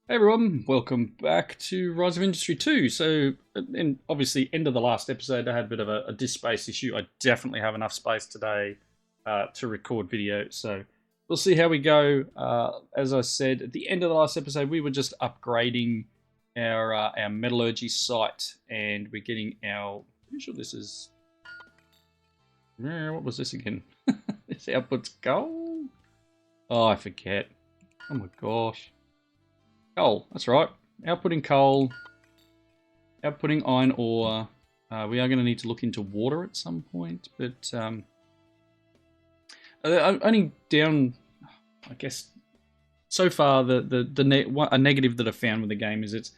Hey everyone, welcome back to Rise of Industry 2. So, and obviously, end of the last episode, I had a bit of a disk space issue. I definitely have enough space today to record video, so we'll see how we go. As I said at the end of the last episode, we were just upgrading our metallurgy site, and we're getting our. Pretty sure this is. What was this again? This output's gold. Oh, I forget. Oh my gosh. Coal, that's right. Outputting coal, outputting iron ore. We are going to need to look into water at some point, but only down, I guess, so far a negative that I found with the game is it's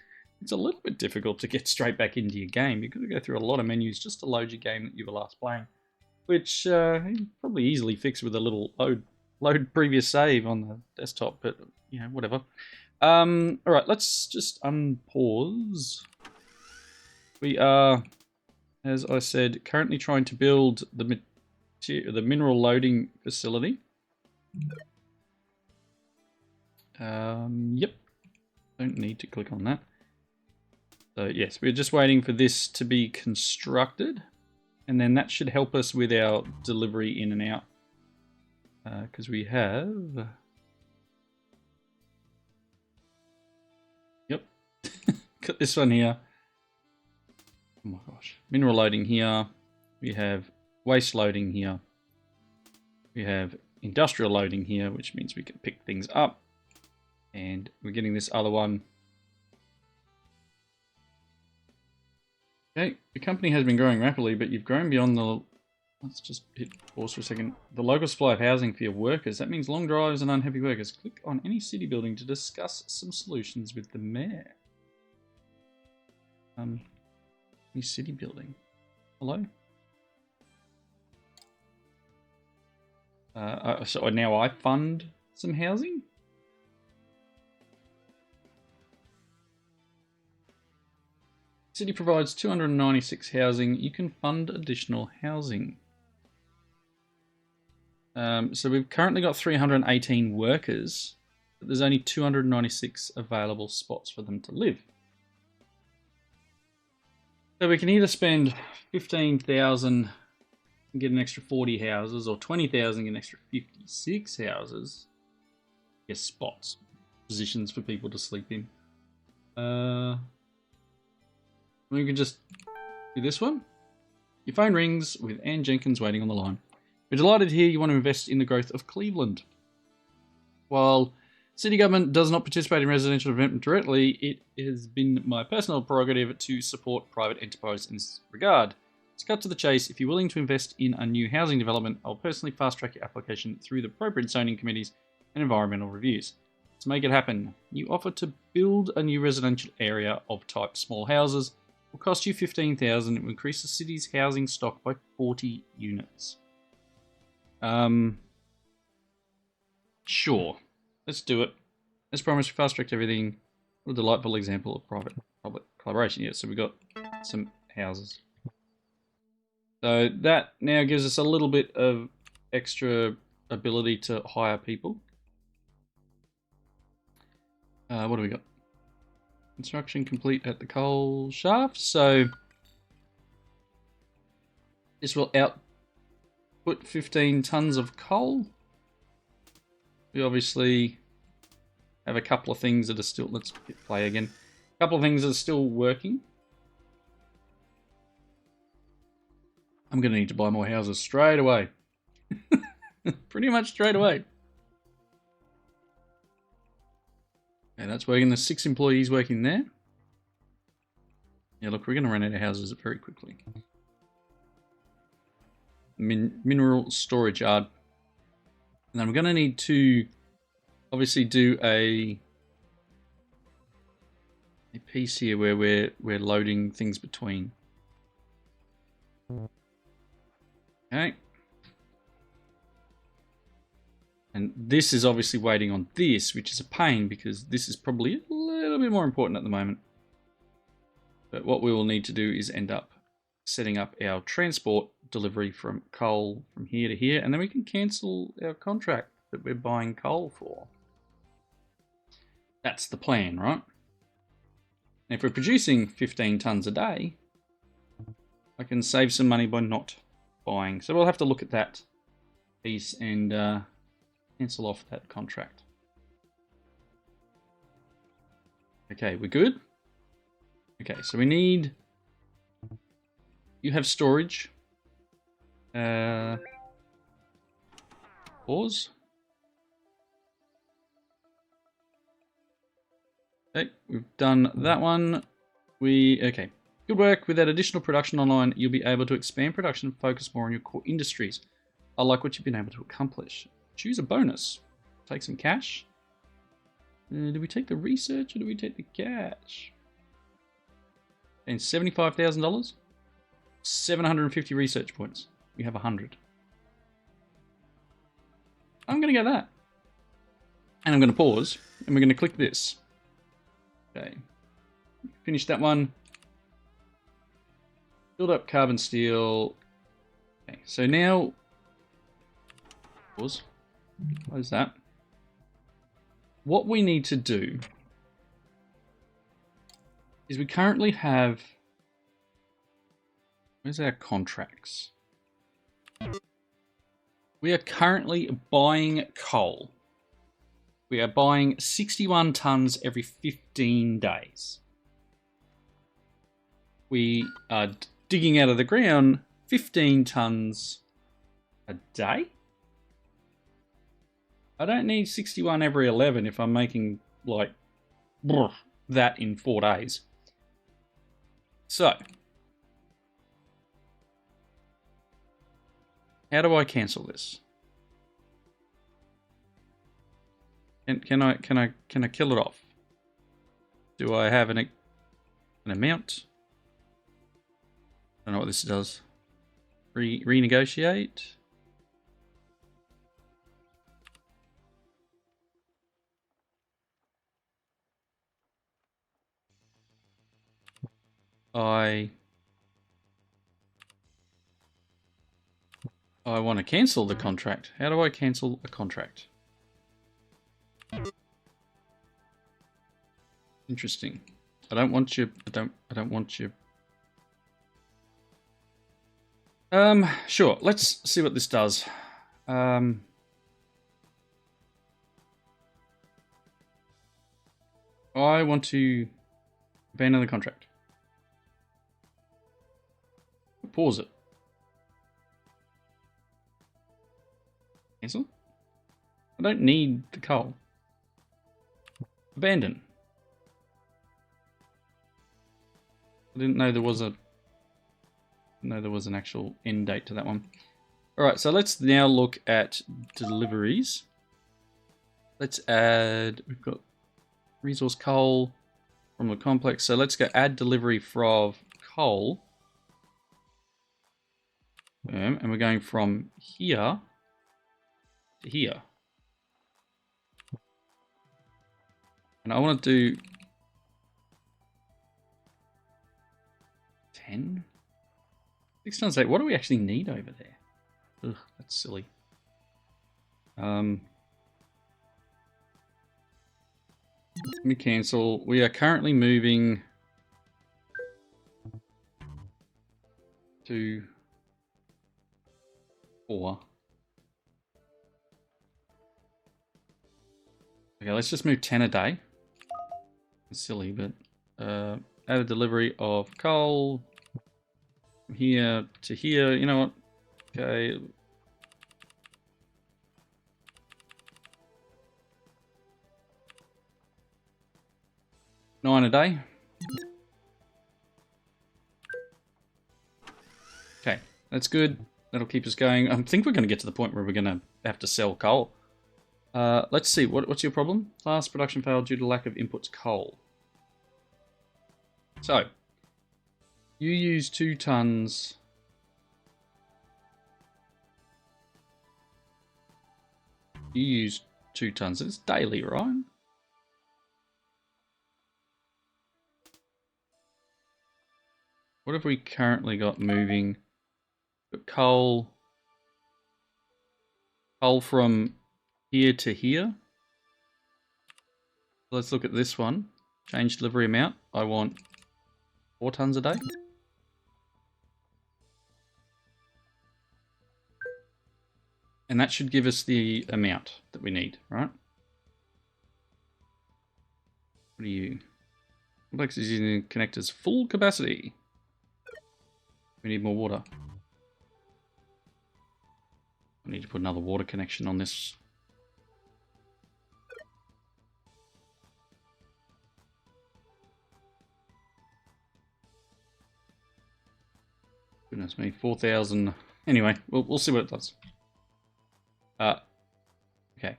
a little bit difficult to get straight back into your game. You've got to go through a lot of menus just to load your game that you were last playing, which you probably easily fix with a little load previous save on the desktop, but you know, whatever. All right, let's just unpause. We are, as I said, currently trying to build the mineral loading facility. Yep, don't need to click on that. So yes, we're just waiting for this to be constructed, and then that should help us with our delivery in and out, because we have. Yep, got this one here. Oh my gosh. Mineral loading here. We have waste loading here. We have industrial loading here, which means we can pick things up. And we're getting this other one. Okay, the company has been growing rapidly, but you've grown beyond the... Let's just hit pause for a second. The local supply of housing for your workers. That means long drives and unhappy workers. Click on any city building to discuss some solutions with the mayor. Any city building. Hello? So now I fund some housing? City provides 296 housing. You can fund additional housing. So we've currently got 318 workers, but there's only 296 available spots for them to live. So we can either spend 15,000 and get an extra 40 houses, or 20,000 and get an extra 56 houses. Yes, spots, positions for people to sleep in. We can just do this one. Your phone rings with Ann Jenkins waiting on the line. We're delighted to hear you want to invest in the growth of Cleveland. While city government does not participate in residential development directly, it has been my personal prerogative to support private enterprise in this regard. To cut to the chase, if you're willing to invest in a new housing development, I'll personally fast-track your application through the appropriate zoning committees and environmental reviews. To make it happen, you offer to build a new residential area of type small houses. It will cost you $15,000. It will increase the city's housing stock by 40 units. Sure. Let's do it. As promised, we fast-tracked everything. What a delightful example of private-public collaboration. Yeah, so we got some houses. So that now gives us a little bit of extra ability to hire people. What do we got? Construction complete at the coal shaft. So this will output 15 tons of coal. We obviously have a couple of things that are still, let's hit play again. A couple of things that are still working. I'm going to need to buy more houses straight away. Pretty much straight away. And that's working. There's 6 employees working there. Yeah, look, we're going to run out of houses very quickly. Mineral storage yard. And I'm going to need to obviously do a piece here where we're loading things between. Okay. And this is obviously waiting on this, which is a pain because this is probably a little bit more important at the moment. But what we will need to do is end up setting up our transport delivery from coal from here to here, and then we can cancel our contract that we're buying coal for. That's the plan, right? And if we're producing 15 tons a day, I can save some money by not buying. So we'll have to look at that piece and cancel off that contract. Okay, we're good? Okay, so we need... You have storage. Pause. Okay, we've done that one. Okay. Good work. With that additional production online, you'll be able to expand production and focus more on your core industries. I like what you've been able to accomplish. Choose a bonus. Take some cash. Do we take the research or do we take the cash? And $75,000? 750 research points. We have 100. I'm going to go that. And I'm going to pause. And we're going to click this. Okay. Finish that one. Build up carbon steel. Okay, so now... Pause. What is that? What we need to do is we currently have... Where's our contracts? We are currently buying coal. We are buying 61 tons every 15 days. We are digging out of the ground 15 tons a day. I don't need 61 every 11 if I'm making like that in 4 days. So, how do I cancel this? Can I kill it off? Do I have an amount? I don't know what this does. Renegotiate. I want to cancel the contract. How do I cancel a contract? Interesting. I don't want you. I don't want you. Sure. Let's see what this does. I want to abandon the contract. Pause it. Cancel. I don't need the coal. Abandon. I didn't know there was a... No, there was an actual end date to that one. Alright, so let's now look at deliveries. Let's add... We've got resource coal from the complex. So let's go add delivery from coal. And we're going from here to here. And I want to do 10? 6 times 8. What do we actually need over there? Ugh, that's silly. Let me cancel. We are currently moving to 4. Okay, let's just move 10 a day. It's silly, but add a delivery of coal from here to here. You know what? Okay. $9 a day. Okay, that's good. That'll keep us going. I think we're going to get to the point where we're going to have to sell coal. Let's see. What's your problem? Class production failed due to lack of inputs coal. So, you use 2 tons. You use 2 tons. It's daily, right? What have we currently got moving? Got coal from here to here. Let's look at this one. Change delivery amount. I want 4 tons a day. And that should give us the amount that we need, right? What are you? Complex is using connectors full capacity. We need more water. I need to put another water connection on this. Goodness me, 4,000. Anyway, we'll see what it does. Okay.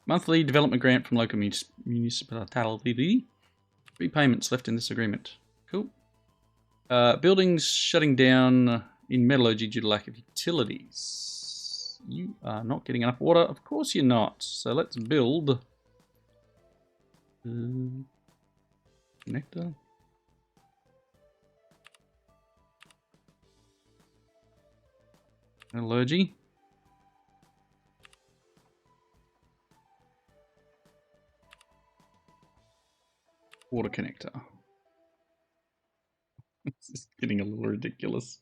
Monthly development grant from local municipality. 3 payments left in this agreement. Cool. Buildings shutting down in metallurgy due to lack of utilities. You are not getting enough water. Of course you're not. So let's build connector. Metallurgy. Water connector. This is getting a little ridiculous.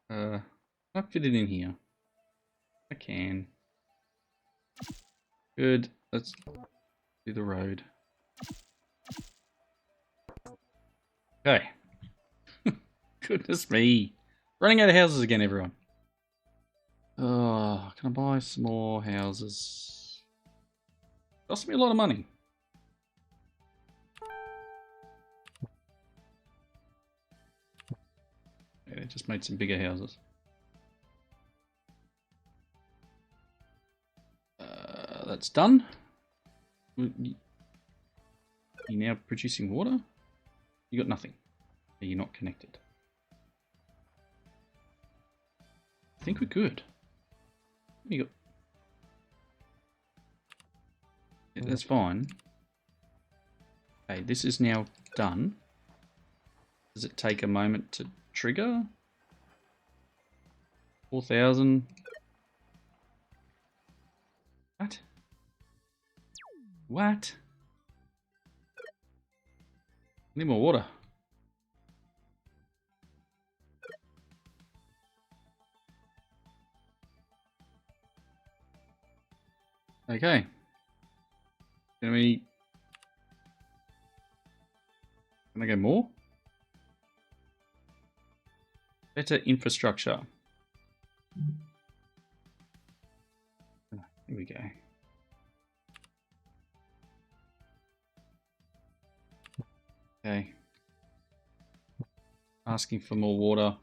Can I fit it in here? I can. Good. Let's do the road. Okay. Goodness me. Running out of houses again, everyone. Oh, can I buy some more houses? Cost me a lot of money. Yeah, just made some bigger houses. That's done. You now producing water? You got nothing. You're not connected. I think we're good. You got... Yeah, that's fine. Okay, this is now done. Does it take a moment to trigger? 4,000. What? What? Need more water. Okay. Can I go more? Better infrastructure. Here we go. Okay. Asking for more water.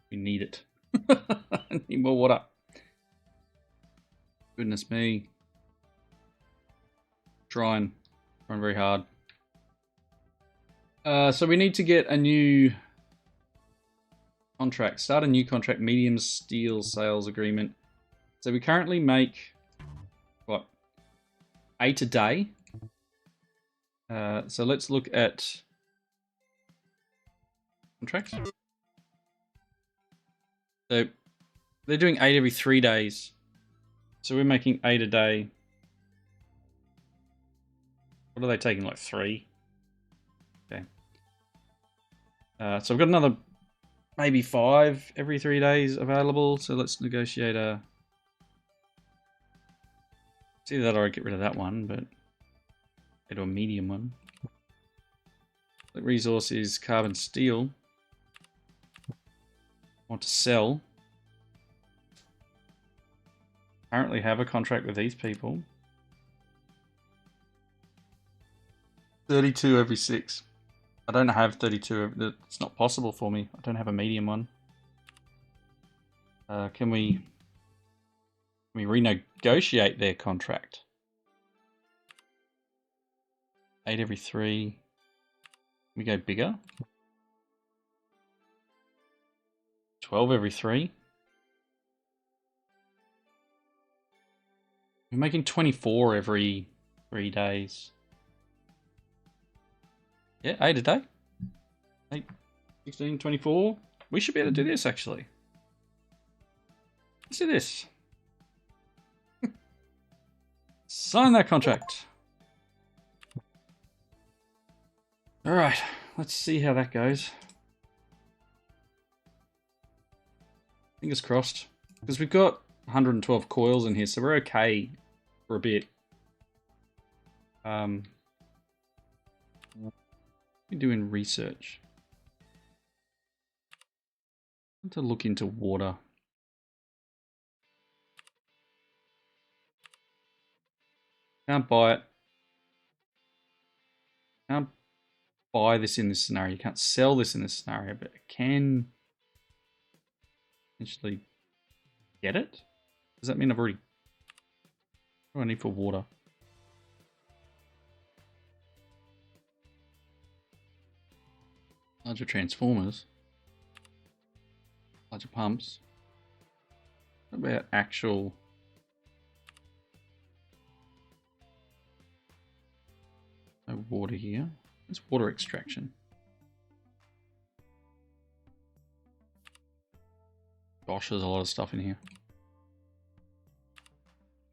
We need it. I need more water. Goodness me. Trying very hard. So we need to get a new contract. Start a new contract, medium steel sales agreement. So we currently make, what, 8 a day. So let's look at contracts. So they're doing 8 every 3 days. So we're making 8 a day. What are they taking, like 3? Okay. So I've got another maybe 5 every 3 days available. So let's negotiate a... It's either that or I get rid of that one, but go to a medium one. The resource is carbon steel. I want to sell. Currently have a contract with these people. 32 every 6. I don't have 32. It's not possible for me. I don't have a medium one. Can we renegotiate their contract? 8 every 3. We go bigger. 12 every 3. We're making 24 every 3 days. Yeah, 8 a day. 8, 16, 24. We should be able to do this, actually. Let's do this. Sign that contract. Alright, let's see how that goes. Fingers crossed. Because we've got 112 coils in here, so we're okay for a bit. What are we doing research? I want to look into water. Can't buy it. Can't buy this in this scenario. You can't sell this in this scenario, but it can potentially get it. Does that mean I've already... What do I need for water? Larger transformers. Larger pumps. What about actual... No water here. It's water extraction. Gosh, there's a lot of stuff in here.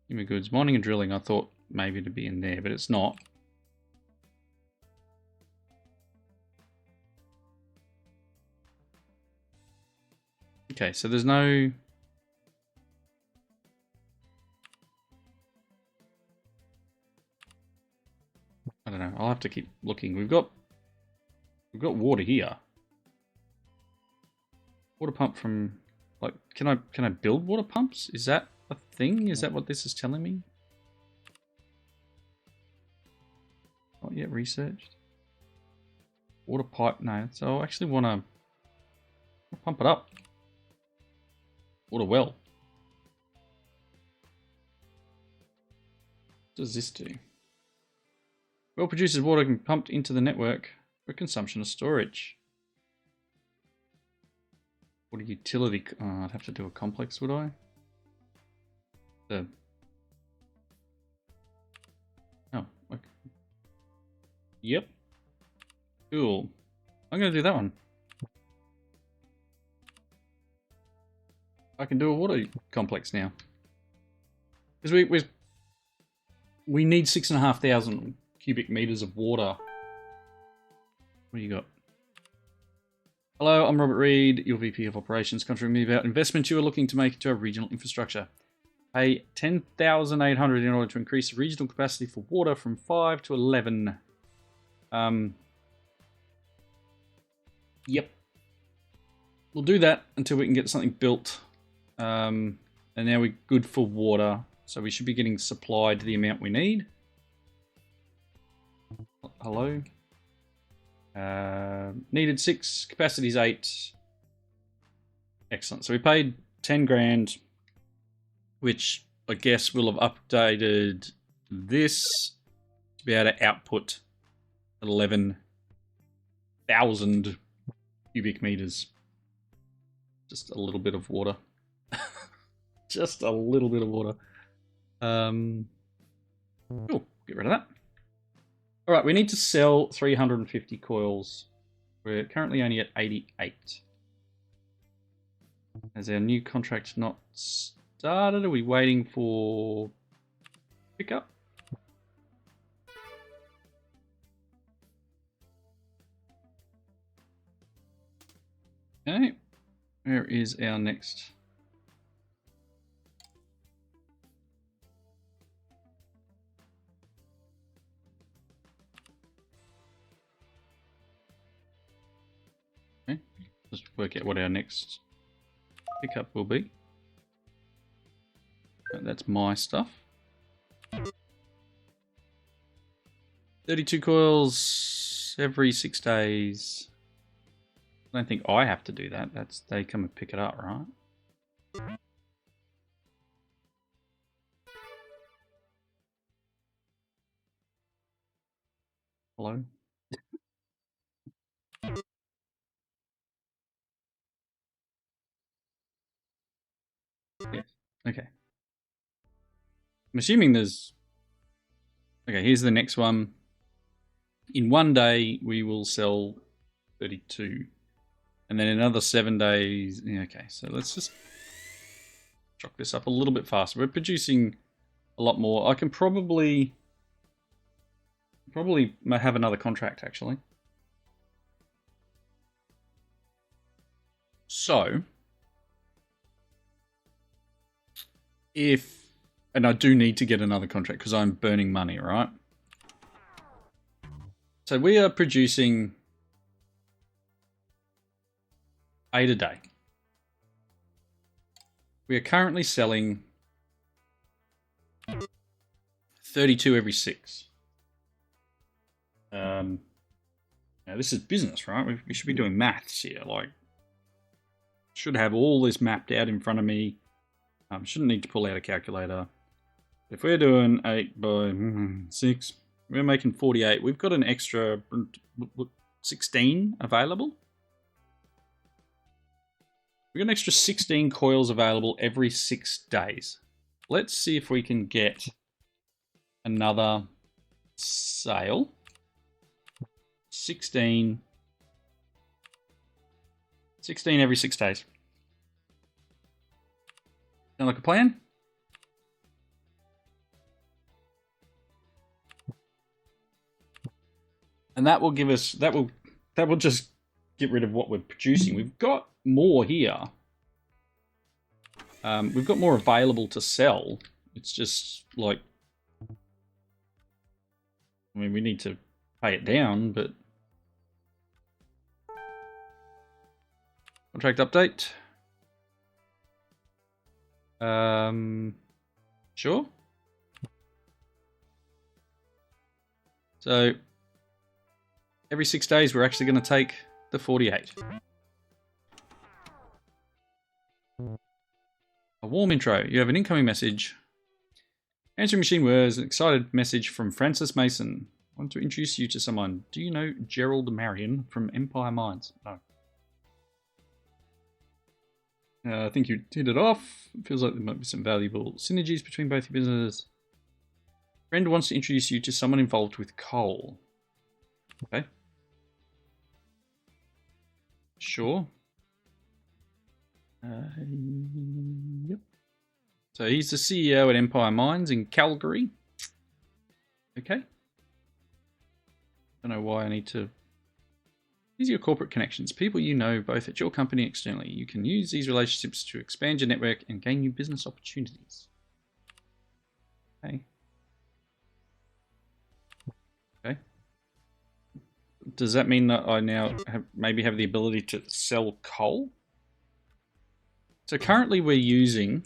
Consumer goods, mining and drilling. I thought maybe to be in there, but it's not. Okay, so there's no... I don't know. I'll have to keep looking. We've got water here. Water pump from, like, can I build water pumps? Is that a thing? Is that what this is telling me? Not yet researched. Water pipe, no. So I actually want to pump it up. Water well. What does this do? Well produces water can be pumped into the network for consumption or storage. Water utility. Oh, I'd have to do a complex, would I? Oh, okay. Yep. Cool. I'm going to do that one. I can do a water complex now. Because we need 6,500 cubic meters of water. What do you got? Hello, I'm Robert Reed, your VP of Operations, contacting me about investments you are looking to make into our regional infrastructure. Pay 10,800 in order to increase the regional capacity for water from 5 to 11. Yep. We'll do that until we can get something built. And now we're good for water, so we should be getting supplied the amount we need. Hello? Needed 6, capacity's 8. Excellent. So we paid 10 grand, which I guess will have updated this to be able to output 11,000 cubic meters. Just a little bit of water. Just a little bit of water. Cool. Get rid of that. All right, we need to sell 350 coils. We're currently only at 88. Has our new contract not started? Are we waiting for pickup? Okay. Where is our next? Okay. Just work out what our next pickup will be. That's my stuff. 32 coils every 6 days. I don't think I have to do that. That's they come and pick it up, right? Hello? Yes. Okay. I'm assuming there's... Okay, here's the next one. In 1 day, we will sell 32. And then another 7 days... Yeah, okay, so let's just chalk this up a little bit faster. We're producing a lot more. I can probably have another contract, actually. So, and I do need to get another contract because I'm burning money, right? So we are producing 8 a day. We are currently selling 32 every 6. Now this is business, right? We should be doing maths here. Like, should have all this mapped out in front of me. Shouldn't need to pull out a calculator. If we're doing 8 by 6, we're making 48. We've got an extra 16 available. We've got an extra 16 coils available every 6 days. Let's see if we can get another sale. 16 every 6 days. Sound like a plan? And that will give us, that will just get rid of what we're producing. We've got more here. We've got more available to sell. It's just like, I mean, we need to pay it down, but contract update. Sure. So every 6 days, we're actually going to take the 48. A warm intro. You have an incoming message. Answering machine words, an excited message from Francis Mason. I want to introduce you to someone. Do you know Gerald Marion from Empire Mines? No. I think you hit it off. It feels like there might be some valuable synergies between both your businesses. Friend wants to introduce you to someone involved with coal. Okay. Sure. Yep. So he's the CEO at Empire Mines in Calgary. Okay. Don't know why I need to. These are your corporate connections, people you know both at your company and externally. You can use these relationships to expand your network and gain new business opportunities. Okay. Okay. Does that mean that I now maybe have the ability to sell coal? So currently we're using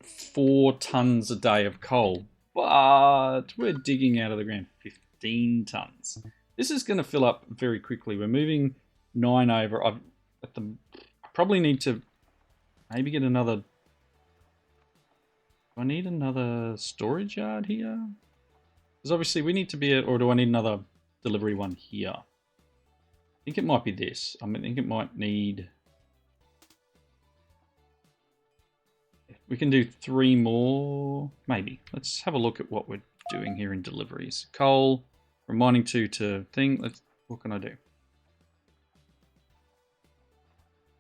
4 tons a day of coal, but we're digging out of the ground 15 tons. This is going to fill up very quickly. We're moving 9 over. I probably need to maybe get another. Do I need another storage yard here? Because obviously we need to be, or do I need another delivery one here? I think it might be this. I think it might need. We can do 3 more, maybe. Let's have a look at what we're doing here in deliveries. Coal, from mining 2 to thing. What can I do?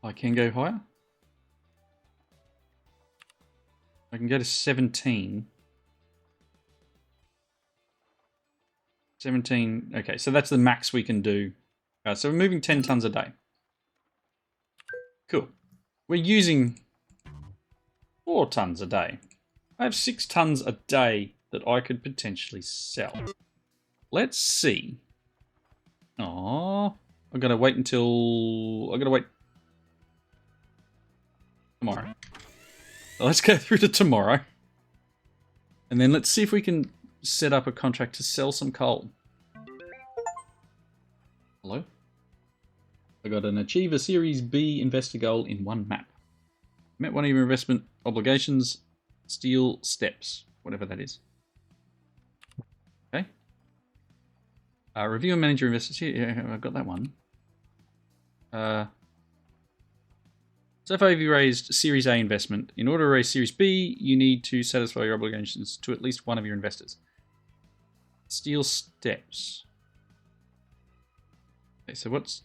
I can go higher. I can go to 17. 17, okay, so that's the max we can do. So we're moving 10 tons a day. Cool. We're using 4 tons a day. I have 6 tons a day that I could potentially sell. Let's see. Oh, I've got to wait until... I've got to wait tomorrow. So let's go through to tomorrow. And then let's see if we can set up a contract to sell some coal. Hello? I got an Achieve a Series B investor goal in 1 map. Met one of your investment obligations. Steal steps. Whatever that is. Okay. Review and manage your investors here. Yeah, I've got that one. So far you've raised Series A investment. In order to raise Series B, you need to satisfy your obligations to at least one of your investors. Steal steps. Okay, so what's...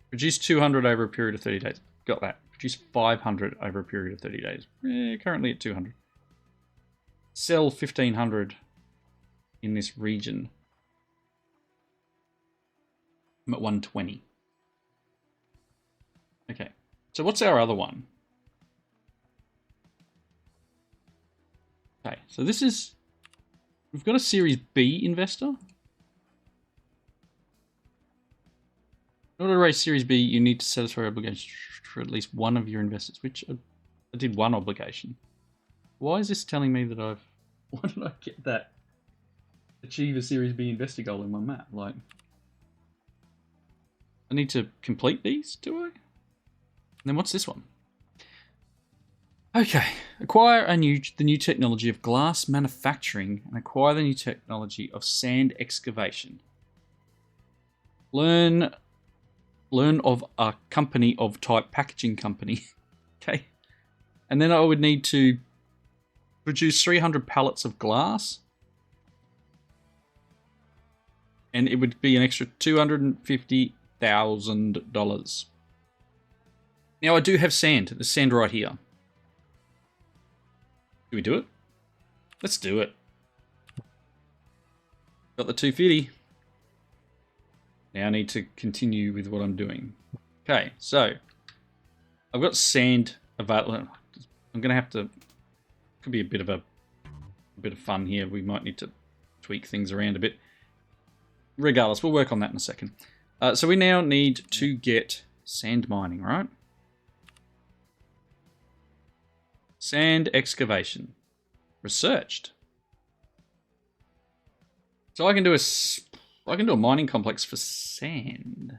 Produce 200 over a period of 30 days. Got that. produce 500 over a period of 30 days. Currently at 200. Sell 1,500 in this region. I'm at 120. Okay, so what's our other one? Okay, so this is... We've got a Series B investor. In order to raise Series B, you need to satisfy obligations for at least one of your investors, which I did one obligation. Why is this telling me that I've... Why did I get that? Achieve a Series B investor goal in my map? Like, I need to complete these, do I? And then what's this one? Okay, acquire the new technology of glass manufacturing and acquire the new technology of sand excavation. Learn of a company of type packaging company. Okay, and then I would need to produce 300 pallets of glass, and it would be an extra $250,000. Now I do have sand. There's sand right here. Do we do it? Let's do it. Got the 250. Now I need to continue with what I'm doing. Okay, so I've got sand available. I'm gonna have to. Could be a bit of fun here. We might need to tweak things around a bit. Regardless, we'll work on that in a second. So we now need to get sand mining, right? Sand excavation. Researched. So I can do a mining complex for sand.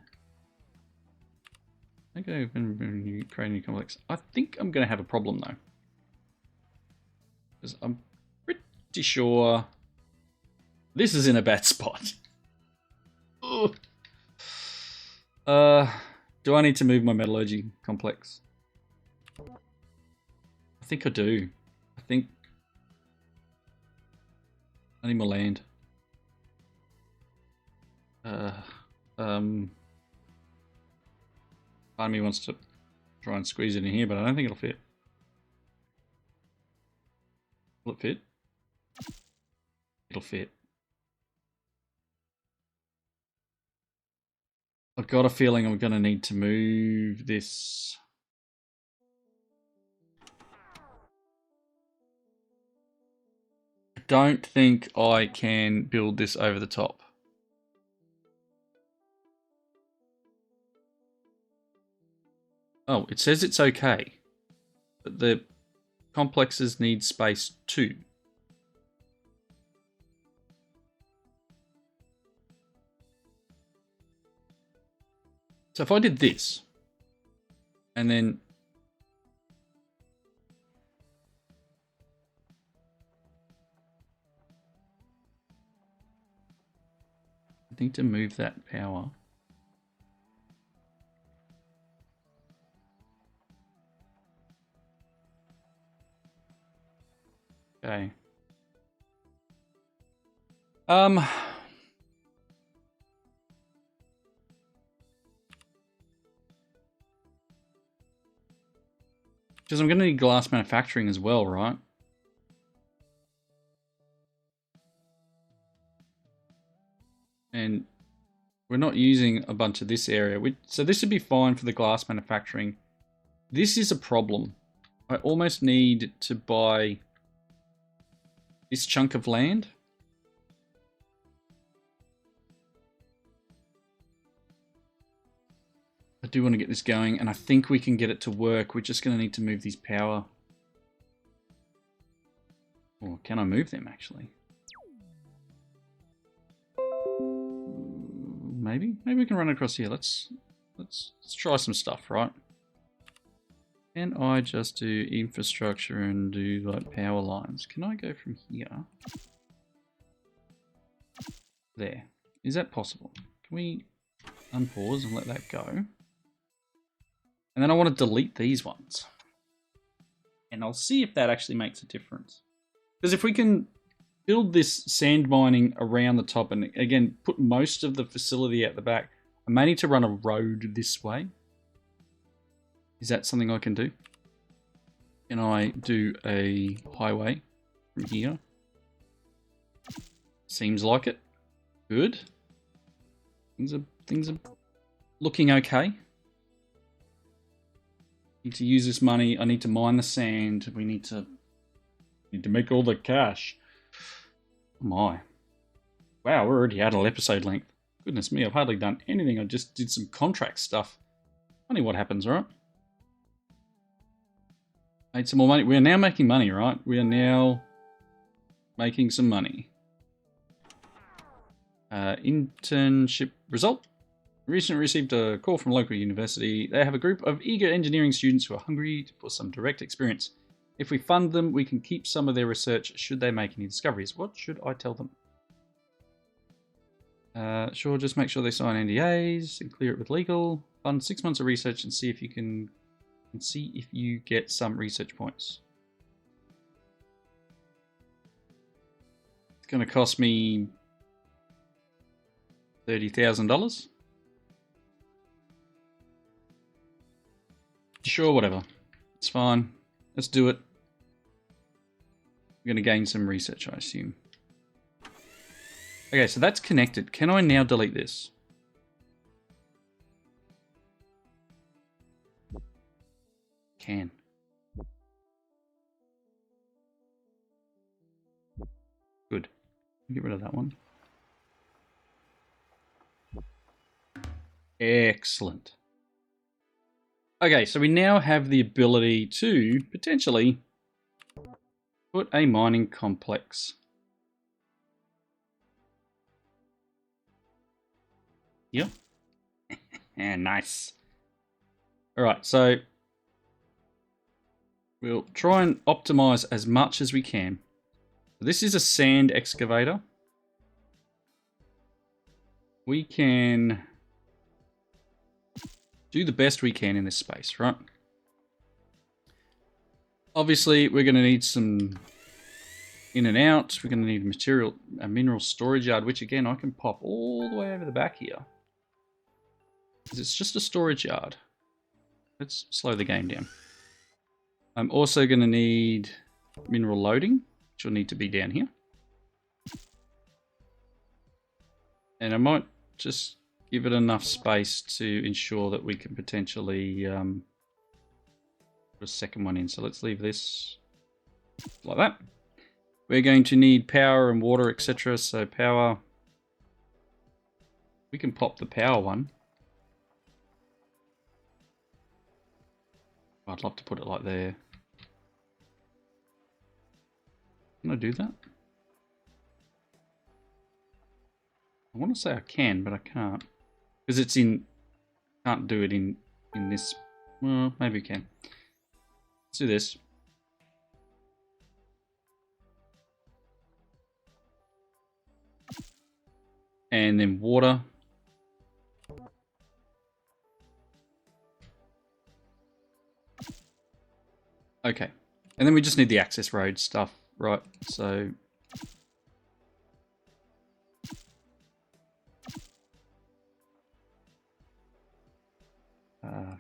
Okay, create a new complex. I think I'm going to have a problem though, because I'm pretty sure this is in a bad spot. Ugh. Do I need to move my metallurgy complex? I think I do. I think I need more land. Part of me wants to try and squeeze it in here, but I don't think it'll fit. Will it fit? It'll fit. I've got a feeling I'm going to need to move this. I don't think I can build this over the top. Oh, it says it's okay, but the complexes need space too. So if I did this, and then I need to move that power. Okay. Because I'm going to need glass manufacturing as well, right? And we're not using a bunch of this area. So this would be fine for the glass manufacturing. This is a problem. I almost need to buy this chunk of land. I do want to get this going, and I think we can get it to work. We're just going to need to move these power. Or can I move them, actually? Maybe we can run across here. Let's try some stuff, right? Can I just do infrastructure and do like power lines? Can I go from here? There. Is that possible? Can we unpause and let that go? And then I want to delete these ones. And I'll see if that actually makes a difference. Because if we can build this sand mining around the top and again, put most of the facility at the back, I may need to run a road this way. Is that something I can do? Can I do a highway from here? Seems like it. Good. Things are looking okay. Need to use this money. I need to mine the sand. We need to make all the cash. Oh my. Wow, we're already at an episode length. Goodness me, I've hardly done anything. I just did some contract stuff. Funny what happens, right? Made some more money. We are now making money, right? We are now making some money. Internship result. Recently received a call from a local university. They have a group of eager engineering students who are hungry for some direct experience. If we fund them, we can keep some of their research should they make any discoveries. What should I tell them? Sure, just make sure they sign NDAs and clear it with legal. Fund 6 months of research and see if you get some research points. It's going to cost me $30,000. Sure, whatever. It's fine. Let's do it. We're going to gain some research, I assume. Okay, so that's connected. Can I now delete this? Can. Good. Get rid of that one. Excellent. Okay, so we now have the ability to potentially put a mining complex. Yep. Yeah, nice. All right, so we'll try and optimize as much as we can. This is a sand excavator. We can do the best we can in this space, right? Obviously, we're going to need some in and out. We're going to need a mineral storage yard, which again, I can pop all the way over the back here. Because it's just a storage yard. Let's slow the game down. I'm also going to need mineral loading, which will need to be down here. And I might just give it enough space to ensure that we can potentially put a second one in. So let's leave this like that. We're going to need power and water, etc. So power, we can pop the power one. I'd love to put it like there. Can I do that? I want to say I can, but I can't. Because it's in... Can't do it in this... Well, maybe we can. Let's do this. And then water. Okay. And then we just need the access road stuff, right? So...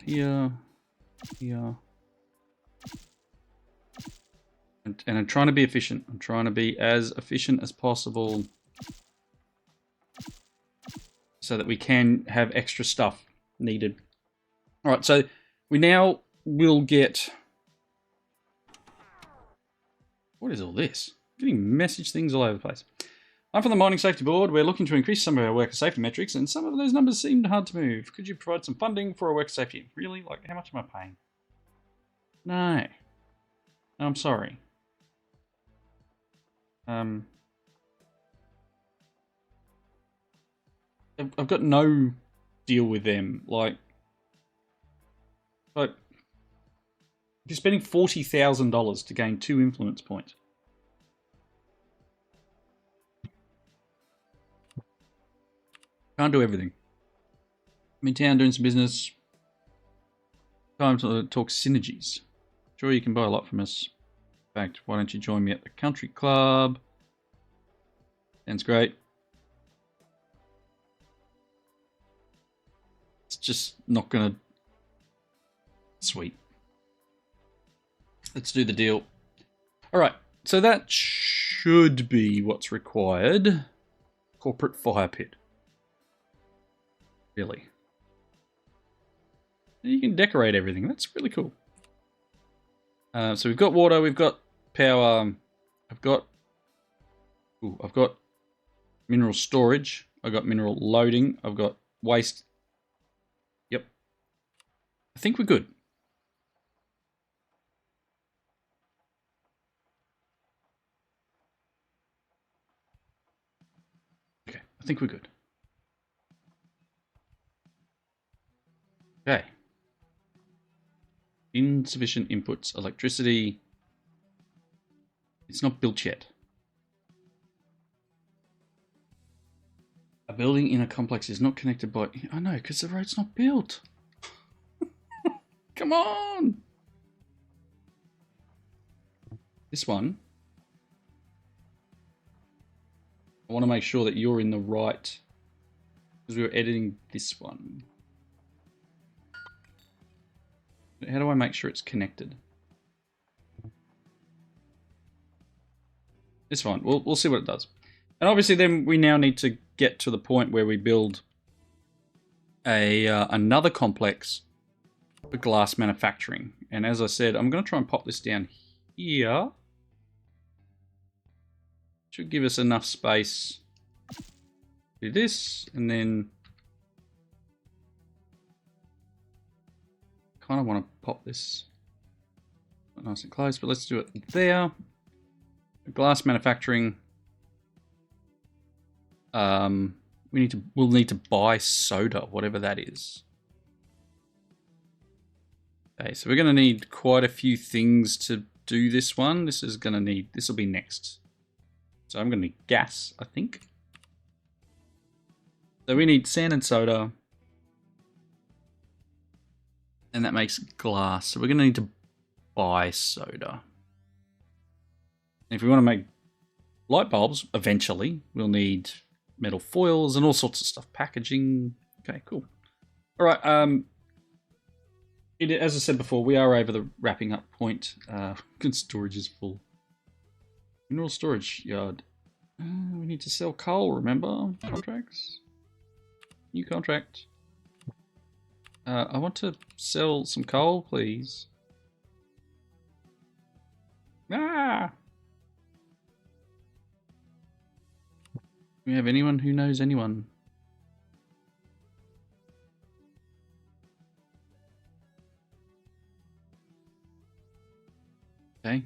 here. And I'm trying to be efficient. I'm trying to be as efficient as possible so that we can have extra stuff needed. All right, so we now will get... What is all this? I'm getting message things all over the place. I'm from the Mining Safety Board. We're looking to increase some of our worker safety metrics, and some of those numbers seemed hard to move. Could you provide some funding for our worker safety? Really? Like, how much am I paying? No. I'm sorry. I've got no deal with them. Like if you're spending $40,000 to gain 2 influence points. Can't do everything. I'm in town doing some business. Time to talk synergies. Sure, you can buy a lot from us. In fact, why don't you join me at the country club? Sounds great. It's just not gonna... Sweet. Let's do the deal. All right, so that should be what's required. Corporate fire pit. Really? You can decorate everything. That's really cool. So we've got water, we've got power. I've got mineral storage. I've got mineral loading. I've got waste. Yep. I think we're good. Okay, I think we're good. Okay. Insufficient inputs. Electricity. It's not built yet. A building in a complex is not connected by... I know, because the road's not built. Come on! This one. I want to make sure that you're in the right... Because we were editing this one. How do I make sure it's connected? This one. We'll see what it does. And obviously then we now need to get to the point where we build another complex for glass manufacturing. And as I said, I'm going to try and pop this down here. Should give us enough space to do this, and then kind of want to pop this nice and close, but let's do it there. Glass manufacturing. We'll need to buy soda, whatever that is. Okay, so we're going to need quite a few things to do this one. This will be next. So I'm going to need gas, I think. So we need sand and soda. And that makes glass. So we're going to need to buy soda. And if we want to make light bulbs, eventually, we'll need metal foils and all sorts of stuff. Packaging. Okay, cool. All right. As I said before, we are over the wrapping up point. Storage is full. Mineral storage yard. We need to sell coal, remember? Contracts. New contract. I want to sell some coal, please. Ah! Do we have anyone who knows anyone? Okay.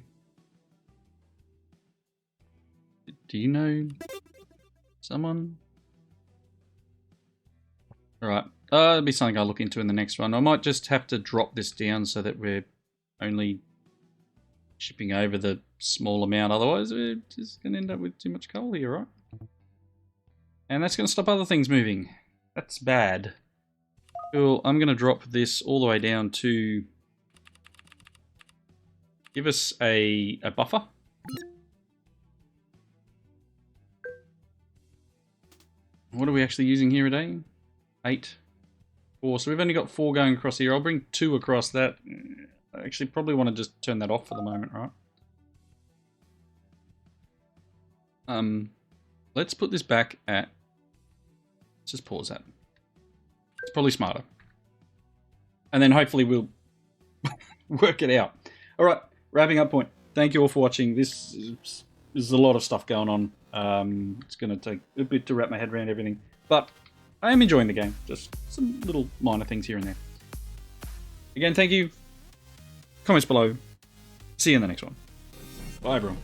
Do you know someone? Alright. That'll be something I'll look into in the next one. I might just have to drop this down so that we're only shipping over the small amount. Otherwise, we're just going to end up with too much coal here, right? And that's going to stop other things moving. That's bad. Cool. I'm going to drop this all the way down to... Give us a buffer. What are we actually using here a day? 8. 4. So we've only got 4 going across here. I'll bring 2 across that. I actually probably want to just turn that off for the moment, right? Let's put this back at... Let's just pause that. It's probably smarter. And then hopefully we'll work it out. All right, wrapping up point. Thank you all for watching. This is a lot of stuff going on. It's going to take a bit to wrap my head around everything. But I am enjoying the game. Just some little minor things here and there. Again, thank you. Comments below. See you in the next one. Bye, everyone.